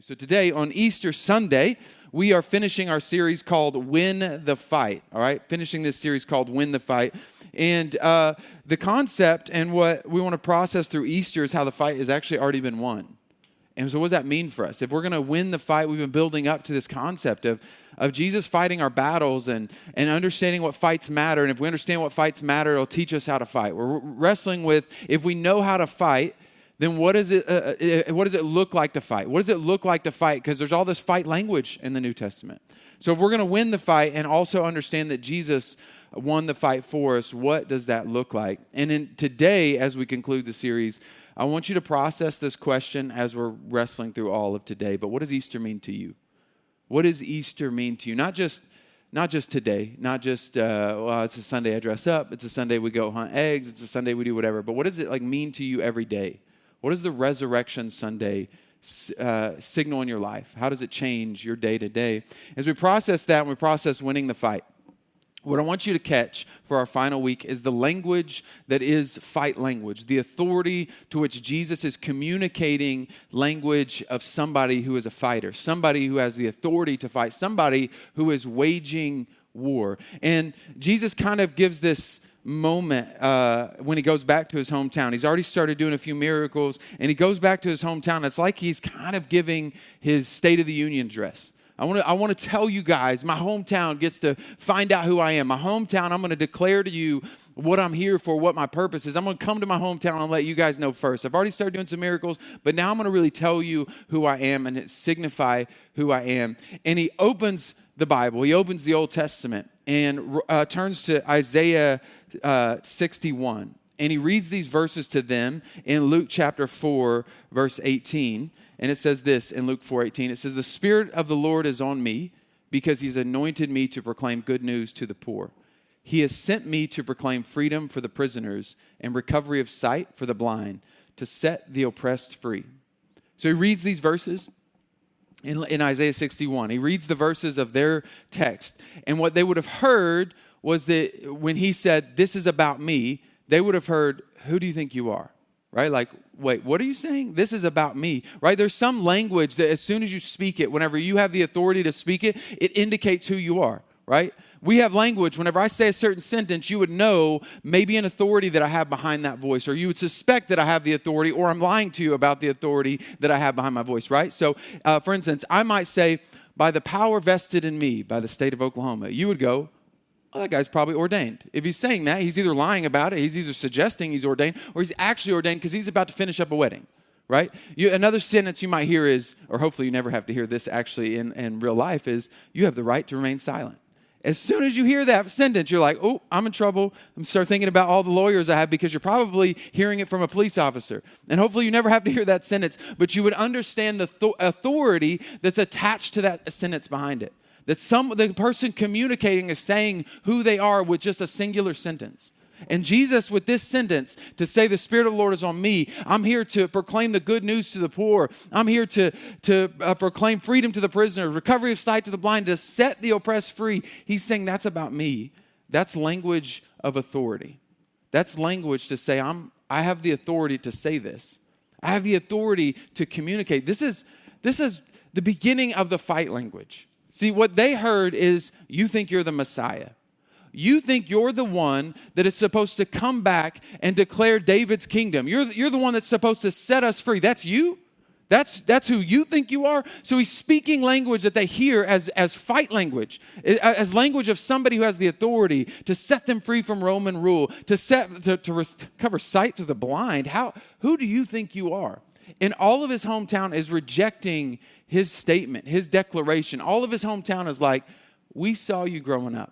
So today on Easter Sunday, we are finishing our series called Win the Fight, all right? Finishing this series called Win the Fight. And the concept and what we want to process through Easter is how the fight has actually already been won. And so what does that mean for us? If we're going to win the fight, we've been building up to this concept of Jesus fighting our battles and understanding what fights matter. And if we understand what fights matter, it'll teach us how to fight. We're wrestling with, if we know how to fight, then what does it look like to fight? What does it look like to fight? Because there's all this fight language in the New Testament. So if we're going to win the fight and also understand that Jesus won the fight for us, what does that look like? And today, as we conclude the series, I want you to process this question as we're wrestling through all of today. But what does Easter mean to you? What does Easter mean to you? Not just today, not just, it's a Sunday I dress up, it's a Sunday we go hunt eggs, it's a Sunday we do whatever. But what does it mean to you every day? What does the Resurrection Sunday signal in your life? How does it change your day to day? As we process that and we process winning the fight, what I want you to catch for our final week is the language that is fight language, the authority to which Jesus is communicating language of somebody who is a fighter, somebody who has the authority to fight, somebody who is waging war. And Jesus kind of gives this moment when he goes back to his hometown. He's already started doing a few miracles, and he goes back to his hometown. It's like he's kind of giving his State of the Union address. I want to tell you guys, my hometown gets to find out who I am. My hometown, I'm going to declare to you what I'm here for, what my purpose is. I'm going to come to my hometown and let you guys know first. I've already started doing some miracles, but now I'm going to really tell you who I am and signify who I am. And he opens the Bible. He opens the Old Testament and turns to Isaiah 61. And he reads these verses to them in Luke chapter 4, verse 18. And it says this in Luke 4:18. It says, "The Spirit of the Lord is on me because he's anointed me to proclaim good news to the poor. He has sent me to proclaim freedom for the prisoners and recovery of sight for the blind, to set the oppressed free." So he reads these verses in Isaiah 61. He reads the verses of their text. And what they would have heard was that when he said, "This is about me," they would have heard, "Who do you think you are?" Right? Like, wait, what are you saying? This is about me, right? There's some language that as soon as you speak it, whenever you have the authority to speak it, it indicates who you are, right? We have language. Whenever I say a certain sentence, you would know maybe an authority that I have behind that voice, or you would suspect that I have the authority, or I'm lying to you about the authority that I have behind my voice, right? So, for instance, I might say, "By the power vested in me by the state of Oklahoma," you would go, "Oh, that guy's probably ordained." If he's saying that, he's either lying about it, he's either suggesting he's ordained, or he's actually ordained because he's about to finish up a wedding, right? Another sentence you might hear is, or hopefully you never have to hear this actually in real life, is, "You have the right to remain silent." As soon as you hear that sentence, you're like, "Oh, I'm in trouble." I'm start thinking about all the lawyers I have, because you're probably hearing it from a police officer. And hopefully you never have to hear that sentence, but you would understand the authority that's attached to that sentence behind it. That the person communicating is saying who they are with just a singular sentence. And Jesus, with this sentence, to say, "The Spirit of the Lord is on me. I'm here to proclaim the good news to the poor. I'm here to proclaim freedom to the prisoners, recovery of sight to the blind, to set the oppressed free." He's saying that's about me. That's language of authority. That's language to say, I have the authority to say this. I have the authority to communicate. This is the beginning of the fight language. See, what they heard is, you think you're the Messiah. You think you're the one that is supposed to come back and declare David's kingdom. You're the one that's supposed to set us free. That's you? That's who you think you are? So he's speaking language that they hear as fight language, as language of somebody who has the authority to set them free from Roman rule, to recover sight to the blind. Who do you think you are? And all of his hometown is rejecting his statement, his declaration. All of his hometown is like, "We saw you growing up.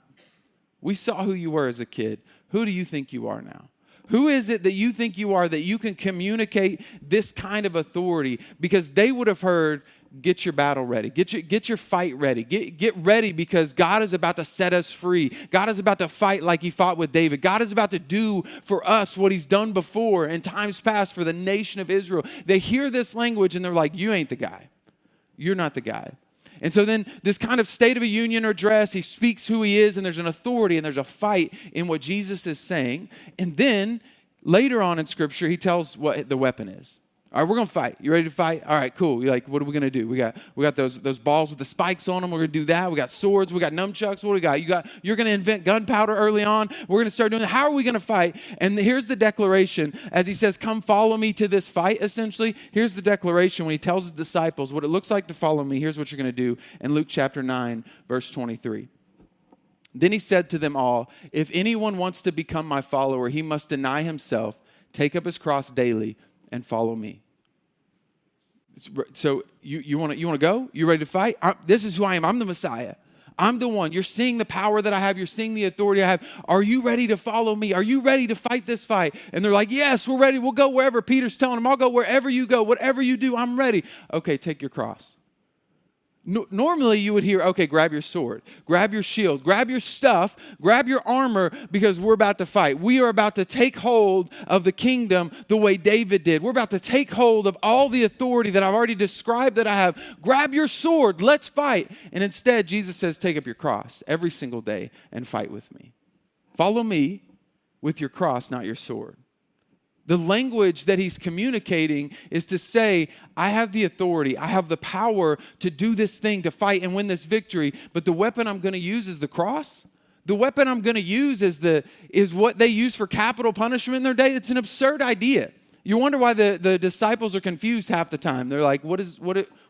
We saw who you were as a kid. Who do you think you are now? Who is it that you think you are that you can communicate this kind of authority?" Because they would have heard, "Get your battle ready. Get your fight ready. Get ready, because God is about to set us free. God is about to fight like he fought with David. God is about to do for us what he's done before in times past for the nation of Israel." They hear this language and they're like, "You ain't the guy. You're not the guy." And so then this kind of State of a Union address, he speaks who he is, and there's an authority and there's a fight in what Jesus is saying. And then later on in Scripture, he tells what the weapon is. All right, we're going to fight. You ready to fight? All right, cool. You're like, what are we going to do? We got those balls with the spikes on them. We're going to do that. We got swords. We got nunchucks. What do we got? You're going to invent gunpowder early on. We're going to start doing that. How are we going to fight? And here's the declaration. As he says, come follow me to this fight, essentially. Here's the declaration when he tells his disciples what it looks like to follow me. Here's what you're going to do in Luke chapter 9, verse 23. Then he said to them all, if anyone wants to become my follower, he must deny himself, take up his cross daily, and follow me. So you want to go? You ready to fight? This is who I am. I'm the Messiah. I'm the one. You're seeing the power that I have. You're seeing the authority I have. Are you ready to follow me? Are you ready to fight this fight? And they're like, yes, we're ready. We'll go wherever. Peter's telling them, I'll go wherever you go. Whatever you do, I'm ready. Okay, take your cross. Normally you would hear, okay, grab your sword, grab your shield, grab your stuff, grab your armor, because we're about to fight. We are about to take hold of the kingdom the way David did. We're about to take hold of all the authority that I've already described that I have. Grab your sword, let's fight. And instead, Jesus says, take up your cross every single day and fight with me. Follow me with your cross, not your sword. The language that he's communicating is to say, I have the authority, I have the power to do this thing, to fight and win this victory, but the weapon I'm going to use is the cross. The weapon I'm going to use is what they use for capital punishment in their day. It's an absurd idea. You wonder why the disciples are confused half the time. They're like, what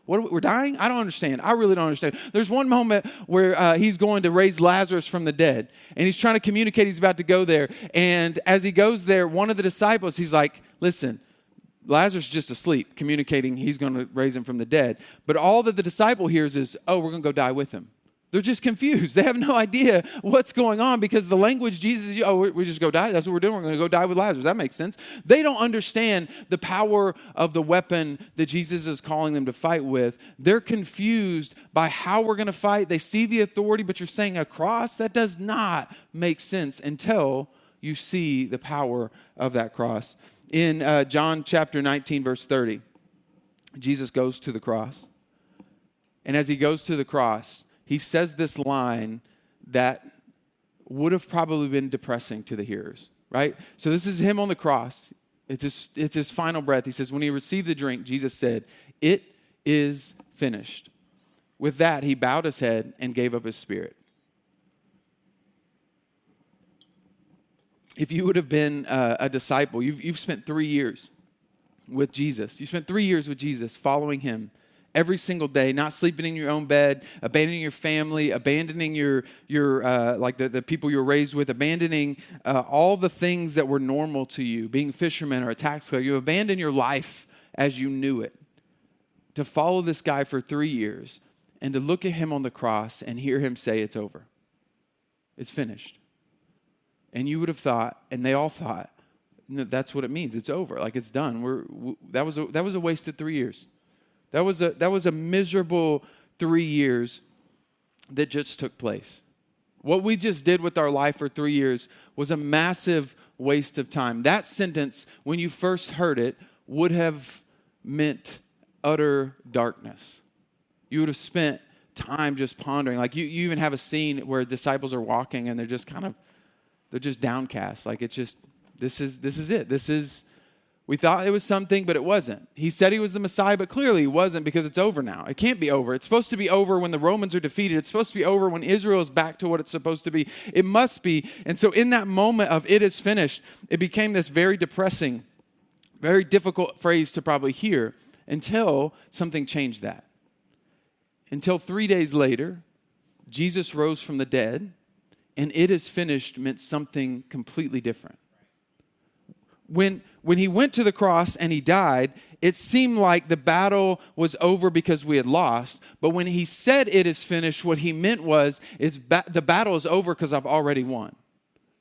we're dying? I don't understand. I really don't understand. There's one moment where he's going to raise Lazarus from the dead, and he's trying to communicate he's about to go there. And as he goes there, one of the disciples, he's like, listen, Lazarus is just asleep, communicating he's going to raise him from the dead. But all that the disciple hears is, oh, we're going to go die with him. They're just confused. They have no idea what's going on because the language Jesus, we just go die. That's what we're doing. We're going to go die with Lazarus. That makes sense. They don't understand the power of the weapon that Jesus is calling them to fight with. They're confused by how we're going to fight. They see the authority, but you're saying a cross? That does not make sense until you see the power of that cross. In John chapter 19, verse 30, Jesus goes to the cross. And as he goes to the cross, he says this line that would have probably been depressing to the hearers, right? So this is him on the cross. It's his final breath. He says, when he received the drink, Jesus said, it is finished. With that, he bowed his head and gave up his spirit. If you would have been a disciple, you've spent 3 years with Jesus. You spent 3 years with Jesus, following him every single day, not sleeping in your own bed, abandoning your family, abandoning your like the people you were raised with, abandoning all the things that were normal to you, being fishermen or a tax collector. You abandoned your life as you knew it to follow this guy for 3 years and to look at him on the cross and hear him say, it's over. It's finished. And you would have thought, and they all thought, no, that's what it means. It's over. Like, it's done. That was a wasted 3 years. That was a miserable 3 years that just took place. What we just did with our life for 3 years was a massive waste of time. That sentence, when you first heard it, would have meant utter darkness. You would have spent time just pondering. Like you even have a scene where disciples are walking and they're just downcast. Like it's just, this is it. We thought it was something, but it wasn't. He said he was the Messiah, but clearly he wasn't because it's over now. It can't be over. It's supposed to be over when the Romans are defeated. It's supposed to be over when Israel is back to what it's supposed to be. It must be. And so in that moment of it is finished, it became this very depressing, very difficult phrase to probably hear until something changed that. Until 3 days later, Jesus rose from the dead, and it is finished meant something completely different. When he went to the cross and he died, it seemed like the battle was over because we had lost. But when he said it is finished, what he meant was the battle is over because I've already won.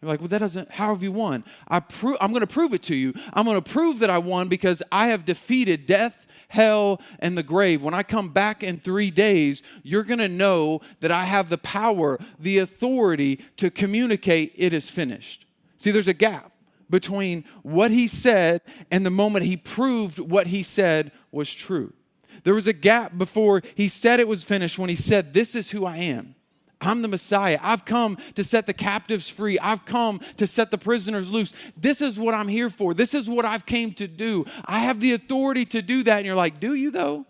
You're like, well, how have you won? I'm going to prove it to you. I'm going to prove that I won because I have defeated death, hell, and the grave. When I come back in 3 days, you're going to know that I have the power, the authority to communicate it is finished. See, there's a gap between what he said and the moment he proved what he said was true. There was a gap before he said it was finished when he said, this is who I am. I'm the Messiah. I've come to set the captives free. I've come to set the prisoners loose. This is what I'm here for. This is what I've came to do. I have the authority to do that. And you're like, do you though?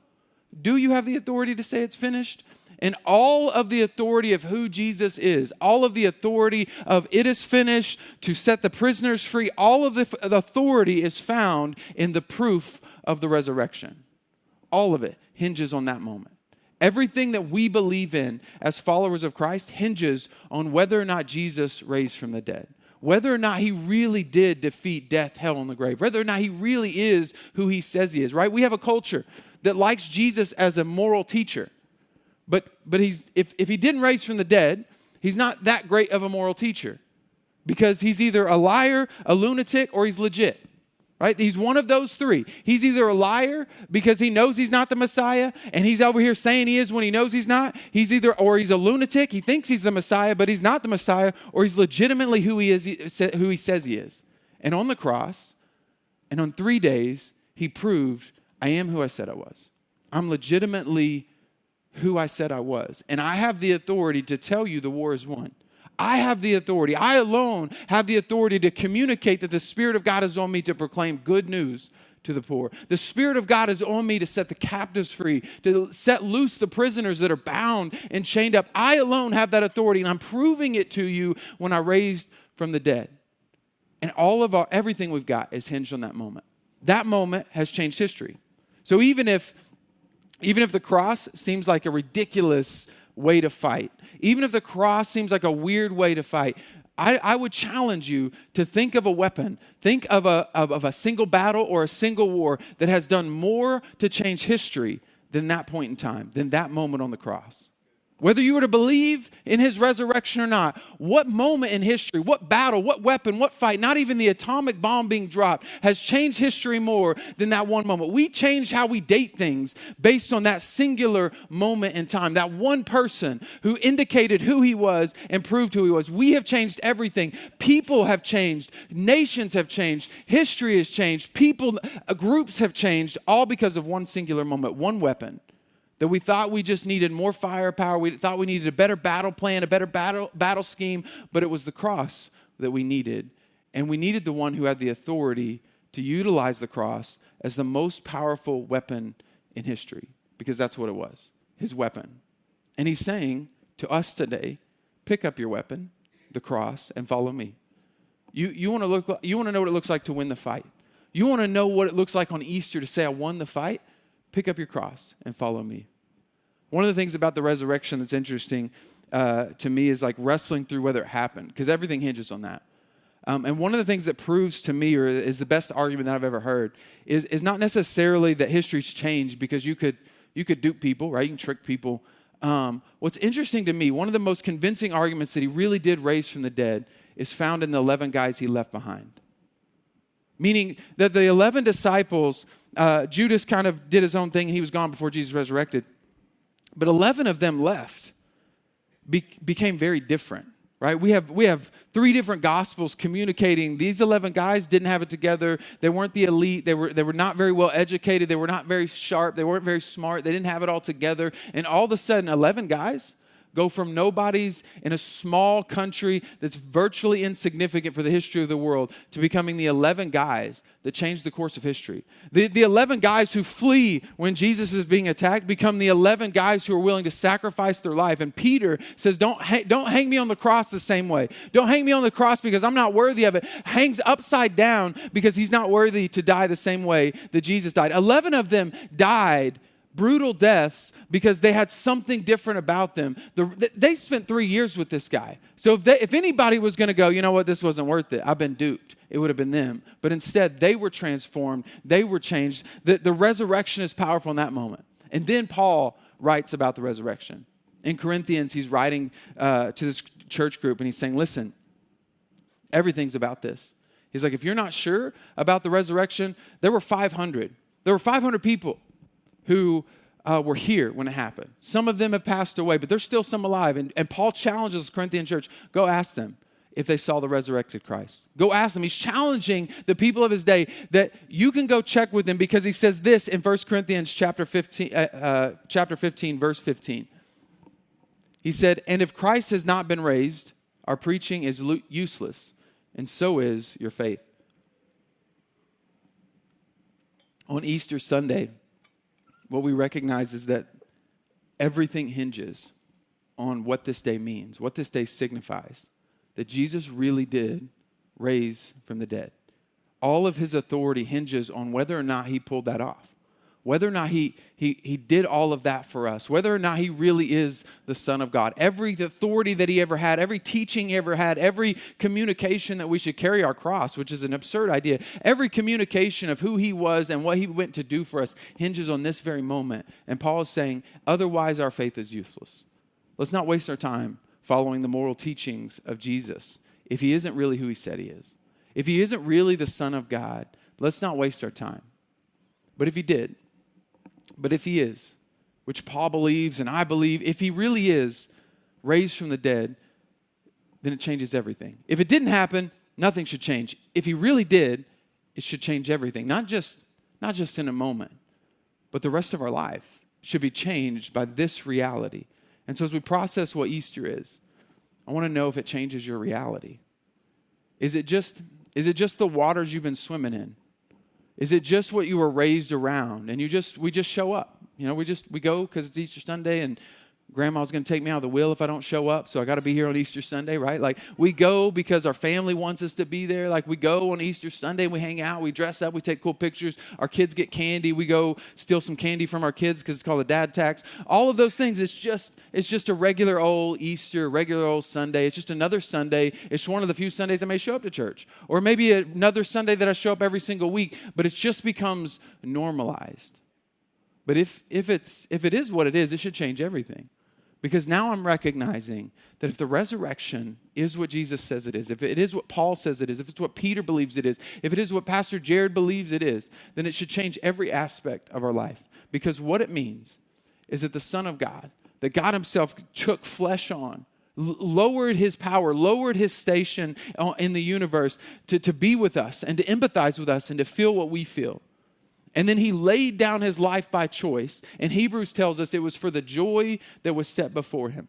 Do you have the authority to say it's finished? And all of the authority of who Jesus is, all of the authority of it is finished, to set the prisoners free, all of the authority is found in the proof of the resurrection. All of it hinges on that moment. Everything that we believe in as followers of Christ hinges on whether or not Jesus raised from the dead, whether or not he really did defeat death, hell, and the grave, whether or not he really is who he says he is, right? We have a culture that likes Jesus as a moral teacher, but if he didn't raise from the dead, he's not that great of a moral teacher because he's either a liar, a lunatic, or he's legit. Right? He's one of those three. He's either a liar because he knows he's not the Messiah and he's over here saying he is when he knows he's not. Or he's a lunatic. He thinks he's the Messiah, but he's not the Messiah. Or he's legitimately who he is, who he says he is. And on the cross, and on 3 days, he proved, I am who I said I was. I'm legitimately who I said I was. And I have the authority to tell you the war is won. I have the authority. I alone have the authority to communicate that the Spirit of God is on me to proclaim good news to the poor. The Spirit of God is on me to set the captives free, to set loose the prisoners that are bound and chained up. I alone have that authority, and I'm proving it to you when I raised from the dead. And everything we've got is hinged on that moment. That moment has changed history. So even if the cross seems like a ridiculous way to fight, even if the cross seems like a weird way to fight, I would challenge you to think of a weapon. Think of a single battle or a single war that has done more to change history than that point in time, than that moment on the cross. Whether you were to believe in his resurrection or not, what moment in history, what battle, what weapon, what fight, not even the atomic bomb being dropped, has changed history more than that one moment? We change how we date things based on that singular moment in time, that one person who indicated who he was and proved who he was. We have changed everything. People have changed. Nations have changed. History has changed. Groups have changed, all because of one singular moment, one weapon. That we thought we just needed more firepower. We thought we needed a better battle plan, a better battle scheme, but it was the cross that we needed. And we needed the one who had the authority to utilize the cross as the most powerful weapon in history, because that's what it was, his weapon. And he's saying to us today, pick up your weapon, the cross, and follow me. You want to know what it looks like to win the fight. You want to know what it looks like on Easter to say, I won the fight? Pick up your cross and follow me. One of the things about the resurrection that's interesting to me is like wrestling through whether it happened, because everything hinges on that. And one of the things that proves to me, or is the best argument that I've ever heard, is not necessarily that history's changed, because you could dupe people, right? You can trick people. What's interesting to me, one of the most convincing arguments that he really did raise from the dead is found in the 11 guys he left behind. Meaning that the 11 disciples, Judas kind of did his own thing and he was gone before Jesus resurrected. But 11 of them left, became very different, right? We have 3 different gospels communicating. These 11 guys didn't have it together. They weren't the elite. They were not very well educated. They were not very sharp. They weren't very smart. They didn't have it all together. And all of a sudden, 11 guys go from nobodies in a small country that's virtually insignificant for the history of the world to becoming the 11 guys that changed the course of history. The 11 guys who flee when Jesus is being attacked become the 11 guys who are willing to sacrifice their life. And Peter says, don't hang me on the cross the same way. Don't hang me on the cross because I'm not worthy of it. Hangs upside down because he's not worthy to die the same way that Jesus died. 11 of them died brutal deaths because they had something different about them. They spent 3 years with this guy. So if anybody was going to go, you know what, this wasn't worth it, I've been duped, it would have been them. But instead, they were transformed. They were changed. The resurrection is powerful in that moment. And then Paul writes about the resurrection. In Corinthians, he's writing to this church group, and he's saying, listen, everything's about this. He's like, if you're not sure about the resurrection, there were 500. There were 500 people who were here when it happened. Some of them have passed away, but there's still some alive. And Paul challenges the Corinthian church, go ask them if they saw the resurrected Christ. Go ask them. He's challenging the people of his day that you can go check with them, because he says this in 1 Corinthians chapter 15, verse 15. He said, and if Christ has not been raised, our preaching is useless, and so is your faith. On Easter Sunday, what we recognize is that everything hinges on what this day means, what this day signifies, that Jesus really did raise from the dead. All of his authority hinges on whether or not he pulled that off. Whether or not he did all of that for us, whether or not he really is the Son of God. Every authority that he ever had, every teaching he ever had, every communication that we should carry our cross, which is an absurd idea, every communication of who he was and what he went to do for us hinges on this very moment. And Paul is saying, otherwise our faith is useless. Let's not waste our time following the moral teachings of Jesus if he isn't really who he said he is. If he isn't really the Son of God, let's not waste our time. But if he did, but if he is, which Paul believes and I believe, if he really is raised from the dead, then it changes everything. If it didn't happen, nothing should change. If he really did, it should change everything. Not just in a moment, but the rest of our life should be changed by this reality. And so as we process what Easter is, I want to know if it changes your reality. Is it just the waters you've been swimming in? Is it just what you were raised around and we just show up? You know, we go because it's Easter Sunday and Grandma's going to take me out of the wheel if I don't show up, so I got to be here on Easter Sunday, right? Like, we go because our family wants us to be there. Like, we go on Easter Sunday, we hang out, we dress up, we take cool pictures. Our kids get candy. We go steal some candy from our kids because it's called a dad tax. All of those things, it's just a regular old Easter, regular old Sunday. It's just another Sunday. It's one of the few Sundays I may show up to church. Or maybe another Sunday that I show up every single week, but it just becomes normalized. But if it is what it is, it should change everything. Because now I'm recognizing that if the resurrection is what Jesus says it is, if it is what Paul says it is, if it's what Peter believes it is, if it is what Pastor Jared believes it is, then it should change every aspect of our life. Because what it means is that the Son of God, that God himself took flesh on, lowered his power, lowered his station in the universe to be with us and to empathize with us and to feel what we feel. And then he laid down his life by choice. And Hebrews tells us it was for the joy that was set before him.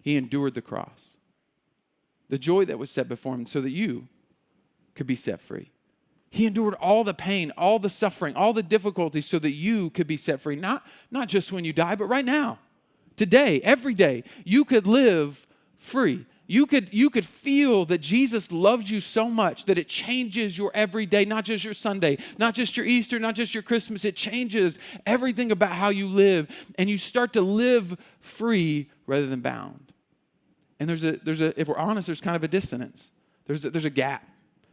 He endured the cross. The joy that was set before him so that you could be set free. He endured all the pain, all the suffering, all the difficulties so that you could be set free. Not just when you die, but right now. Today, every day, you could live free. You could feel that Jesus loves you so much that it changes your everyday, not just your Sunday, not just your Easter, not just your Christmas. It changes everything about how you live, and you start to live free rather than bound. And there's a if we're honest, there's kind of a dissonance. There's a gap.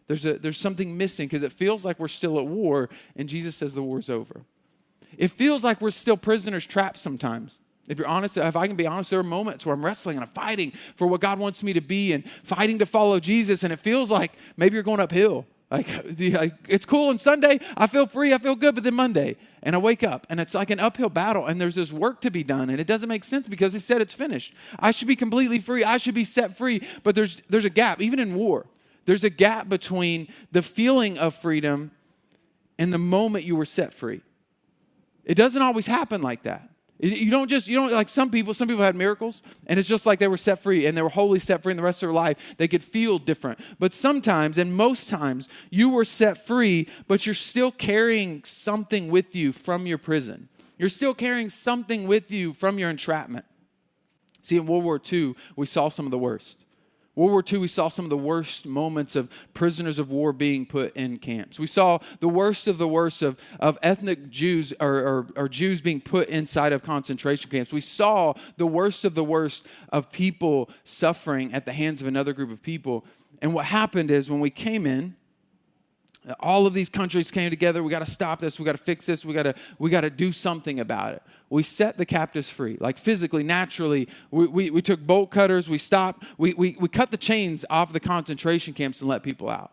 There's something missing because it feels like we're still at war, and Jesus says the war's over. It feels like we're still prisoners trapped sometimes. If you're honest, if I can be honest, there are moments where I'm wrestling and I'm fighting for what God wants me to be and fighting to follow Jesus. And it feels like maybe you're going uphill. Like it's cool on Sunday. I feel free. I feel good. But then Monday and I wake up and it's like an uphill battle and there's this work to be done. And it doesn't make sense because he said it's finished. I should be completely free. I should be set free. But there's a gap, even in war. There's a gap between the feeling of freedom and the moment you were set free. It doesn't always happen like that. You don't like some people had miracles and it's just like they were set free and they were wholly set free in the rest of their life. They could feel different. But sometimes and most times you were set free, but you're still carrying something with you from your prison. You're still carrying something with you from your entrapment. See, in World War II, we saw some of the worst. World War II, we saw some of the worst moments of prisoners of war being put in camps. We saw the worst of ethnic Jews or Jews being put inside of concentration camps. We saw the worst of people suffering at the hands of another group of people. And what happened is when we came in, all of these countries came together. We got to stop this. We got to fix this. We got to do something about it. We set the captives free, like physically, naturally. We took bolt cutters. We stopped. We cut the chains off the concentration camps and let people out.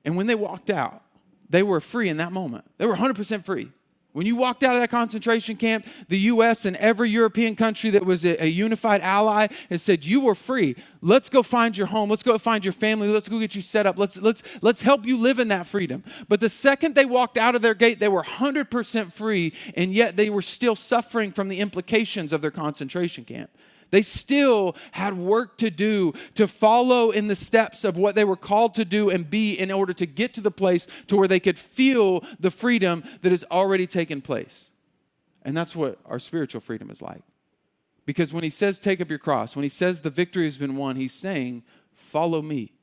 And when they walked out, they were free in that moment. They were 100% free. When you walked out of that concentration camp, the U.S. and every European country that was a unified ally has said, you were free. Let's go find your home. Let's go find your family. Let's go get you set up. Let's help you live in that freedom. But the second they walked out of their gate, they were 100% free, and yet they were still suffering from the implications of their concentration camp. They still had work to do to follow in the steps of what they were called to do and be in order to get to the place to where they could feel the freedom that has already taken place. And that's what our spiritual freedom is like. Because when he says, take up your cross, when he says the victory has been won, he's saying, follow me.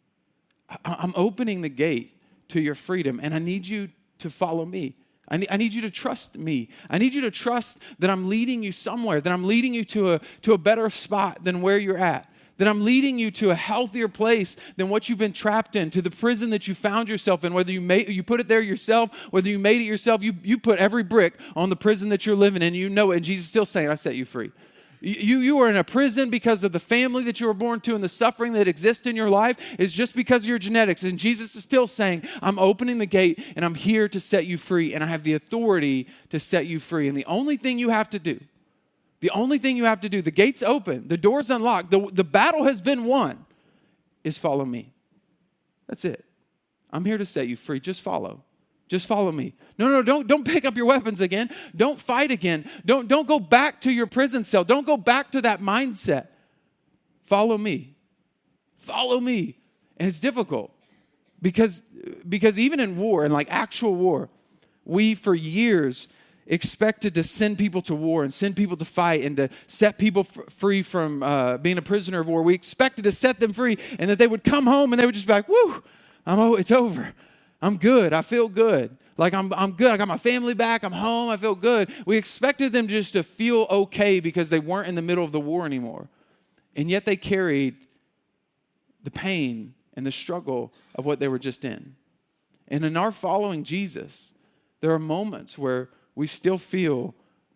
I'm opening the gate to your freedom, and I need you to follow me. I need you to trust me. I need you to trust that I'm leading you somewhere, that I'm leading you to a better spot than where you're at, that I'm leading you to a healthier place than what you've been trapped in, to the prison that you found yourself in, whether you put it there yourself, whether you made it yourself, you put every brick on the prison that you're living in, you know it, and Jesus is still saying, I set you free. You are in a prison because of the family that you were born to, and the suffering that exists in your life is just because of your genetics. And Jesus is still saying, I'm opening the gate and I'm here to set you free, and I have the authority to set you free. And the only thing you have to do, the gate's open, the door's unlocked, the battle has been won, is follow me. That's it. I'm here to set you free. Just follow. Just follow me. No, don't pick up your weapons again. Don't fight again. Don't go back to your prison cell. Don't go back to that mindset. Follow me. Follow me. And it's difficult because even in war, and like actual war, we for years expected to send people to war and send people to fight and to set people free from being a prisoner of war. We expected to set them free and that they would come home and they would just be like, woo, it's over. I'm good. I feel good. Like I'm good. I got my family back. I'm home. I feel good. We expected them just to feel okay because they weren't in the middle of the war anymore. And yet they carried the pain and the struggle of what they were just in. And in our following Jesus, there are moments where we still feel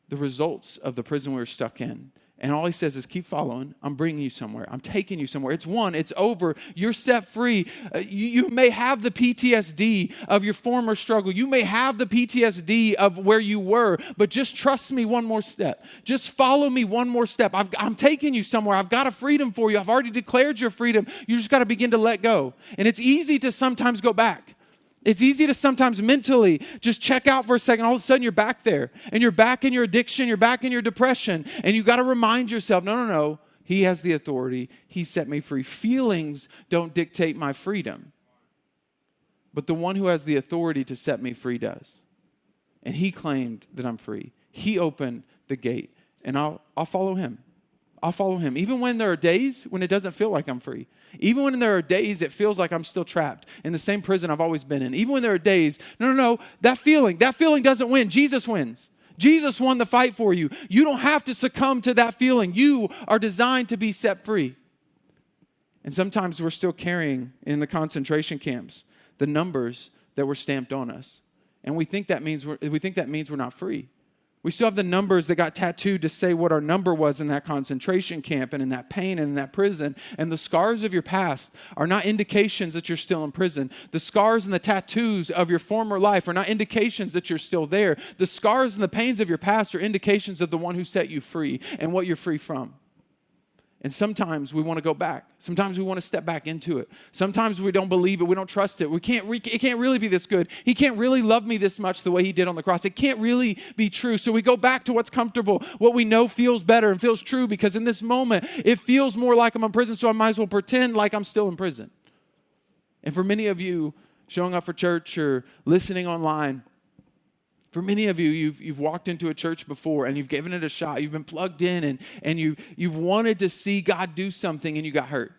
the results of the prison we were stuck in. And all he says is, keep following. I'm bringing you somewhere. I'm taking you somewhere. It's won. It's over. You're set free. You may have the PTSD of your former struggle. You may have the PTSD of where you were, but just trust me one more step. Just follow me one more step. I'm taking you somewhere. I've got a freedom for you. I've already declared your freedom. You just got to begin to let go. And it's easy to sometimes go back. It's easy to sometimes mentally just check out for a second. All of a sudden, you're back there. And you're back in your addiction. You're back in your depression. And you got to remind yourself, no. He has the authority. He set me free. Feelings don't dictate my freedom. But the one who has the authority to set me free does. And he claimed that I'm free. He opened the gate. And I'll follow him. I'll follow him. Even when there are days when it doesn't feel like I'm free. Even when there are days it feels like I'm still trapped in the same prison I've always been in. Even when there are days, no, that feeling doesn't win. Jesus wins. Jesus won the fight for you. You don't have to succumb to that feeling. You are designed to be set free. And sometimes we're still carrying in the concentration camps the numbers that were stamped on us. And we think that means we're not free. We still have the numbers that got tattooed to say what our number was in that concentration camp and in that pain and in that prison. And the scars of your past are not indications that you're still in prison. The scars and the tattoos of your former life are not indications that you're still there. The scars and the pains of your past are indications of the one who set you free and what you're free from. And sometimes we want to go back. Sometimes we want to step back into it. Sometimes we don't believe it. We don't trust it. It can't really be this good. He can't really love me this much the way he did on the cross. It can't really be true. So we go back to what's comfortable, what we know feels better and feels true, because in this moment, it feels more like I'm in prison, so I might as well pretend like I'm still in prison. And for many of you showing up for church or listening online, for many of you, you've walked into a church before and you've given it a shot. You've been plugged in and you've wanted to see God do something and you got hurt.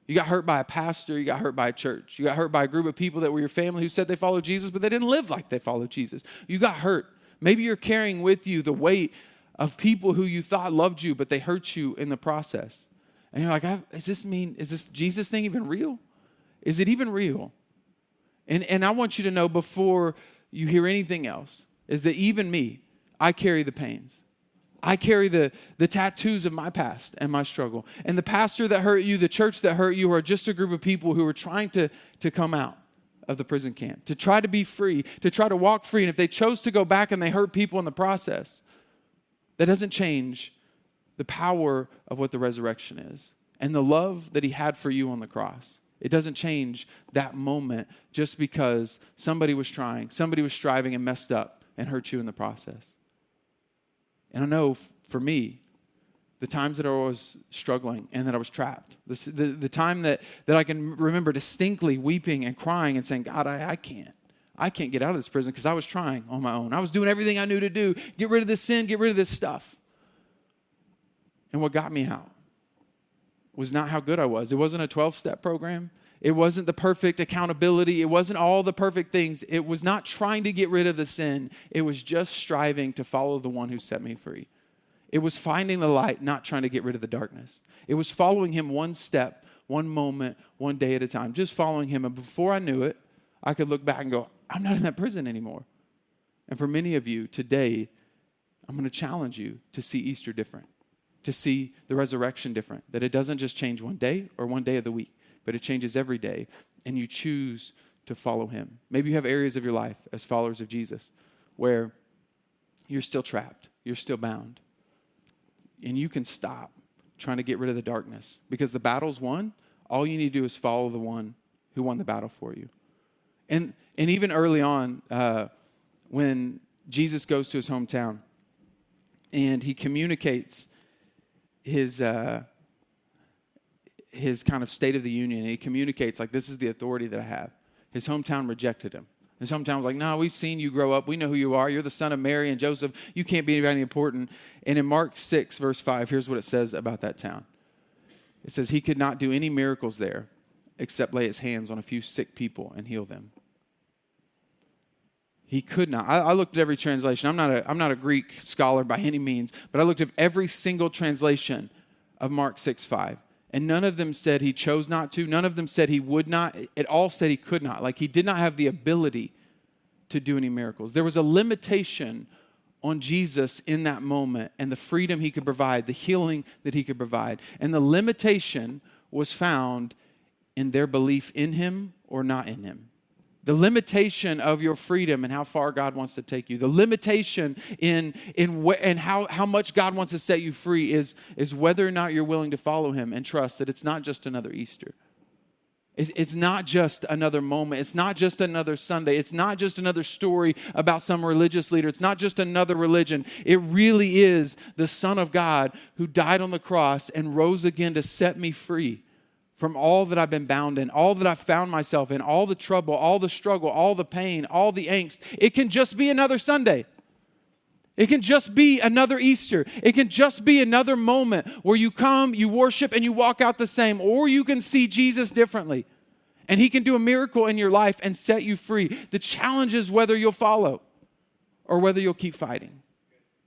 You got hurt by a pastor. You got hurt by a church. You got hurt by a group of people that were your family who said they followed Jesus, but they didn't live like they followed Jesus. You got hurt. Maybe you're carrying with you the weight of people who you thought loved you, but they hurt you in the process. And you're like, is this Jesus thing even real? Is it even real? And I want you to know before you hear anything else, is that even me, I carry the pains. I carry the tattoos of my past and my struggle. And the pastor that hurt you, the church that hurt you, are just a group of people who are trying to come out of the prison camp, to try to be free, to try to walk free. And if they chose to go back and they hurt people in the process, that doesn't change the power of what the resurrection is and the love that he had for you on the cross. It doesn't change that moment just because somebody was trying, somebody was striving and messed up and hurt you in the process. And I know for me, the times that I was struggling and that I was trapped, the time that I can remember distinctly weeping and crying and saying, God, I can't get out of this prison because I was trying on my own. I was doing everything I knew to do, get rid of this sin, get rid of this stuff. And what got me out was not how good I was. It wasn't a 12-step program. It wasn't the perfect accountability. It wasn't all the perfect things. It was not trying to get rid of the sin. It was just striving to follow the one who set me free. It was finding the light, not trying to get rid of the darkness. It was following him one step, one moment, one day at a time, just following him. And before I knew it, I could look back and go, I'm not in that prison anymore. And for many of you today, I'm going to challenge you to see Easter different, to see the resurrection different, that it doesn't just change one day or one day of the week, but it changes every day, and you choose to follow him. Maybe you have areas of your life as followers of Jesus where you're still trapped, you're still bound. And you can stop trying to get rid of the darkness because the battle's won. All you need to do is follow the one who won the battle for you. And even early on, when Jesus goes to his hometown and he communicates his kind of state of the union, and he communicates like, this is the authority that I have. His hometown rejected him. His hometown was like, no, we've seen you grow up. We know who you are. You're the son of Mary and Joseph. You can't be anybody important. And in Mark 6, verse 5, here's what it says about that town. It says, he could not do any miracles there except lay his hands on a few sick people and heal them. He could not. I looked at every translation. I'm not a Greek scholar by any means, but I looked at every single translation of Mark 6:5. And none of them said he chose not to. None of them said he would not. It all said he could not. Like he did not have the ability to do any miracles. There was a limitation on Jesus in that moment and the freedom he could provide, the healing that he could provide. And the limitation was found in their belief in him or not in him. The limitation of your freedom and how far God wants to take you. The limitation in how much God wants to set you free is whether or not you're willing to follow him and trust that it's not just another Easter. It's not just another moment. It's not just another Sunday. It's not just another story about some religious leader. It's not just another religion. It really is the Son of God who died on the cross and rose again to set me free from all that I've been bound in, all that I've found myself in, all the trouble, all the struggle, all the pain, all the angst. It can just be another Sunday. It can just be another Easter. It can just be another moment where you come, you worship, and you walk out the same. Or you can see Jesus differently. And he can do a miracle in your life and set you free. The challenge is whether you'll follow or whether you'll keep fighting.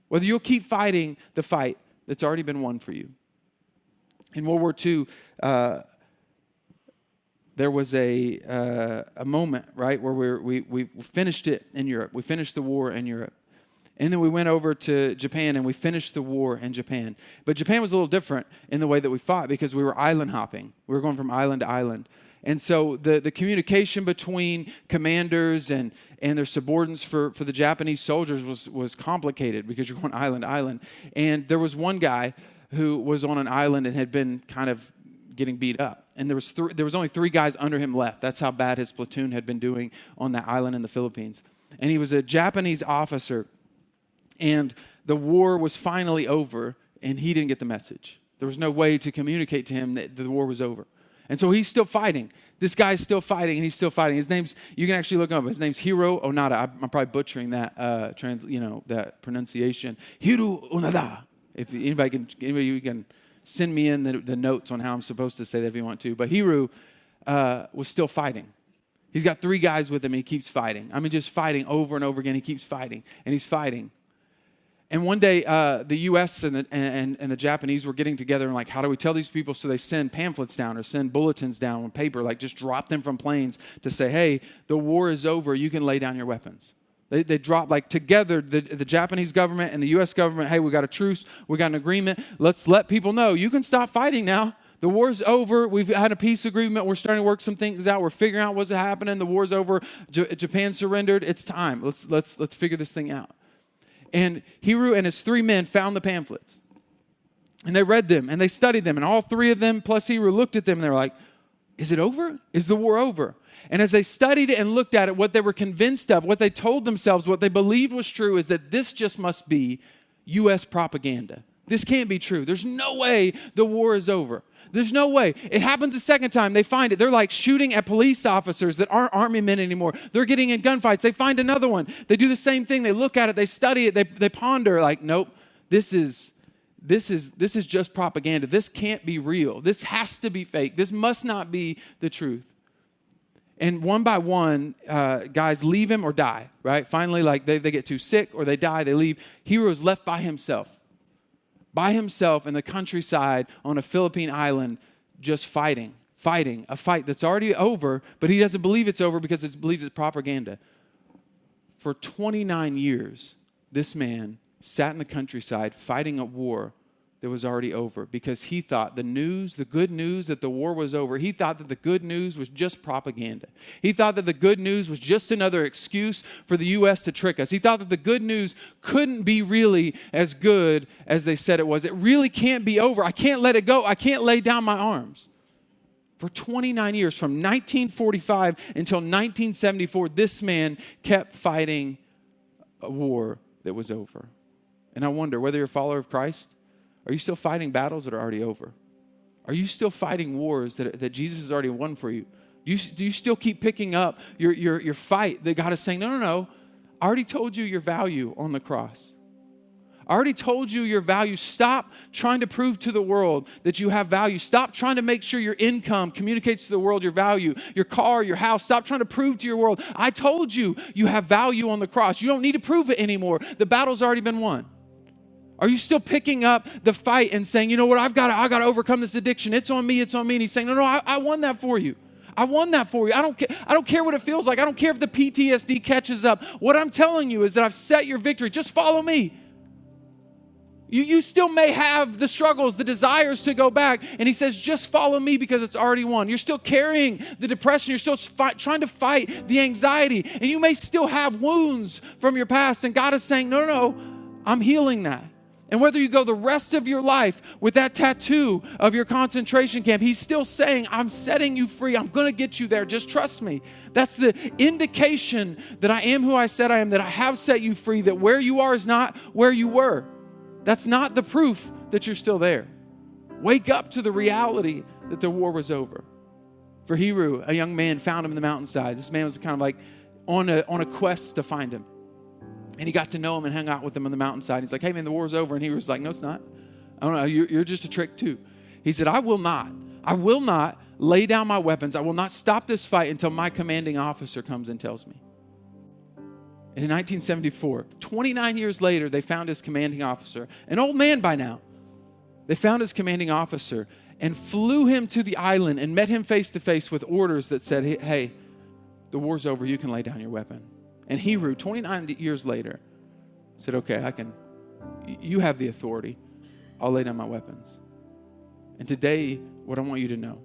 Whether you'll keep fighting the fight that's already been won for you. In World War II, there was a moment, right, where we finished it in Europe. We finished the war in Europe. And then we went over to Japan and we finished the war in Japan. But Japan was a little different in the way that we fought because we were island hopping. We were going from island to island. And so the communication between commanders and their subordinates for the Japanese soldiers was complicated because you're going island to island. And there was one guy who was on an island and had been kind of getting beat up. And there was only 3 guys under him left. That's how bad his platoon had been doing on that island in the Philippines. And he was a Japanese officer. And the war was finally over, and he didn't get the message. There was no way to communicate to him that the war was over. And so he's still fighting. This guy's still fighting, and he's still fighting. His name's, you can actually look him up. His name's Hiro Onada. I'm probably butchering that that pronunciation. Hiro Onada. If anybody you can send me in the notes on how I'm supposed to say that if you want to. But Hiro was still fighting. He's got 3 guys with him, and he keeps fighting. I mean, just fighting over and over again. He keeps fighting, and he's fighting. And one day, the U.S. and the Japanese were getting together and like, how do we tell these people? So they send pamphlets down or send bulletins down on paper, like just drop them from planes to say, hey, the war is over. You can lay down your weapons. They drop like together, the Japanese government and the U.S. government, hey, we got a truce. We got an agreement. Let's let people know you can stop fighting now The war's over. We've had a peace agreement. We're starting to work some things out. We're figuring out what's happening. The war's over. Japan surrendered. It's time. Let's figure this thing out. And Hiru and his 3 men found the pamphlets. And they read them and they studied them. And all 3 of them plus Hiru looked at them and they were like, is it over? Is the war over? And as they studied it and looked at it, what they were convinced of, what they told themselves, what they believed was true is that this just must be U.S. propaganda. This can't be true. There's no way the war is over. There's no way. It happens a second time. They find it. They're like shooting at police officers that aren't army men anymore. They're getting in gunfights. They find another one. They do the same thing. They look at it. They study it. They ponder like, nope, this is just propaganda. This can't be real. This has to be fake. This must not be the truth. And one by one, guys leave him or die, right? Finally, like they get too sick or they die, they leave. Hiru is left by himself in the countryside on a Philippine island, just fighting a fight that's already over, but he doesn't believe it's over because he believes it's propaganda. For 29 years, this man sat in the countryside fighting a war that was already over because he thought the good news that the war was over, he thought that the good news was just propaganda. He thought that the good news was just another excuse for the U.S. to trick us. He thought that the good news couldn't be really as good as they said it was. It really can't be over. I can't let it go. I can't lay down my arms. For 29 years, from 1945 until 1974, this man kept fighting a war that was over. And I wonder, whether you're a follower of Christ, are you still fighting battles that are already over? Are you still fighting wars that Jesus has already won for you? Do you still keep picking up your fight that God is saying, no, I already told you your value on the cross. I already told you your value. Stop trying to prove to the world that you have value. Stop trying to make sure your income communicates to the world your value, your car, your house. Stop trying to prove to your world. I told you you have value on the cross. You don't need to prove it anymore. The battle's already been won. Are you still picking up the fight and saying, you know what, I got to overcome this addiction. It's on me. And he's saying, no, I won that for you. I won that for you. I don't care what it feels like. I don't care if the PTSD catches up. What I'm telling you is that I've set your victory. Just follow me. You still may have the struggles, the desires to go back. And he says, just follow me because it's already won. You're still carrying the depression. You're still trying to fight the anxiety. And you may still have wounds from your past. And God is saying, no, I'm healing that. And whether you go the rest of your life with that tattoo of your concentration camp, he's still saying, I'm setting you free. I'm going to get you there. Just trust me. That's the indication that I am who I said I am, that I have set you free, that where you are is not where you were. That's not the proof that you're still there. Wake up to the reality that the war was over. For Hiru, a young man found him in the mountainside. This man was kind of like on a quest to find him. And he got to know him and hung out with him on the mountainside. He's like, hey, man, the war's over. And he was like, no, it's not. I don't know. You're just a trick too. He said, I will not lay down my weapons. I will not stop this fight until my commanding officer comes and tells me. And in 1974, 29 years later, they found his commanding officer, an old man by now. They found his commanding officer and flew him to the island and met him face to face with orders that said, hey, the war's over. You can lay down your weapon. And Hiru, 29 years later, said, okay, you have the authority. I'll lay down my weapons. And today, what I want you to know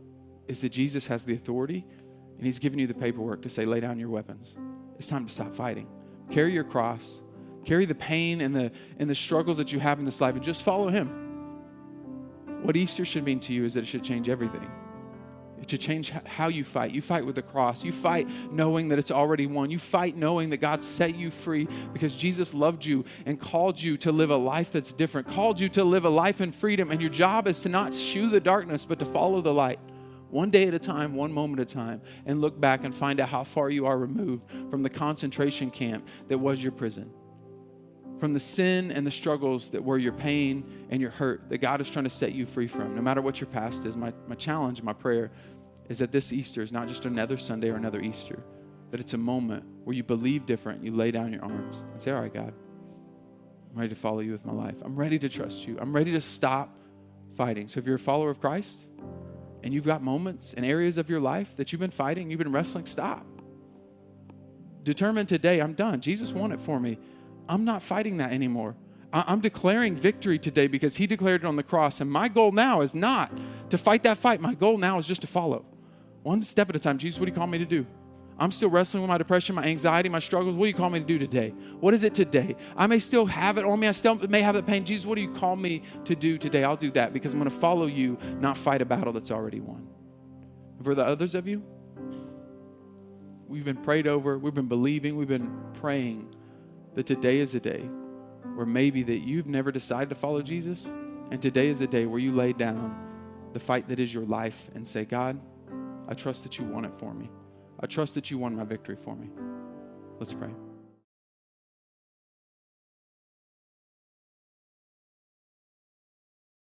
is that Jesus has the authority, and he's given you the paperwork to say, lay down your weapons. It's time to stop fighting. Carry your cross. Carry the pain and the struggles that you have in this life, and just follow him. What Easter should mean to you is that it should change everything. It should change how you fight. You fight with the cross. You fight knowing that it's already won. You fight knowing that God set you free because Jesus loved you and called you to live a life that's different, called you to live a life in freedom. And your job is to not shun the darkness, but to follow the light. One day at a time, one moment at a time, and look back and find out how far you are removed from the concentration camp that was your prison, from the sin and the struggles that were your pain and your hurt that God is trying to set you free from. No matter what your past is, my challenge, my prayer is that this Easter is not just another Sunday or another Easter, that it's a moment where you believe different, you lay down your arms and say, all right, God, I'm ready to follow you with my life. I'm ready to trust you. I'm ready to stop fighting. So if you're a follower of Christ and you've got moments and areas of your life that you've been fighting, you've been wrestling, stop. Determine today, I'm done. Jesus won it for me. I'm not fighting that anymore. I'm declaring victory today because he declared it on the cross. And my goal now is not to fight that fight. My goal now is just to follow. One step at a time. Jesus, what do you call me to do? I'm still wrestling with my depression, my anxiety, my struggles. What do you call me to do today? What is it today? I may still have it on me. I still may have the pain. Jesus, what do you call me to do today? I'll do that because I'm going to follow you, not fight a battle that's already won. And for the others of you, we've been prayed over. We've been believing. We've been praying that today is a day where maybe that you've never decided to follow Jesus. And today is a day where you lay down the fight that is your life and say, God, I trust that you won it for me. I trust that you won my victory for me. Let's pray.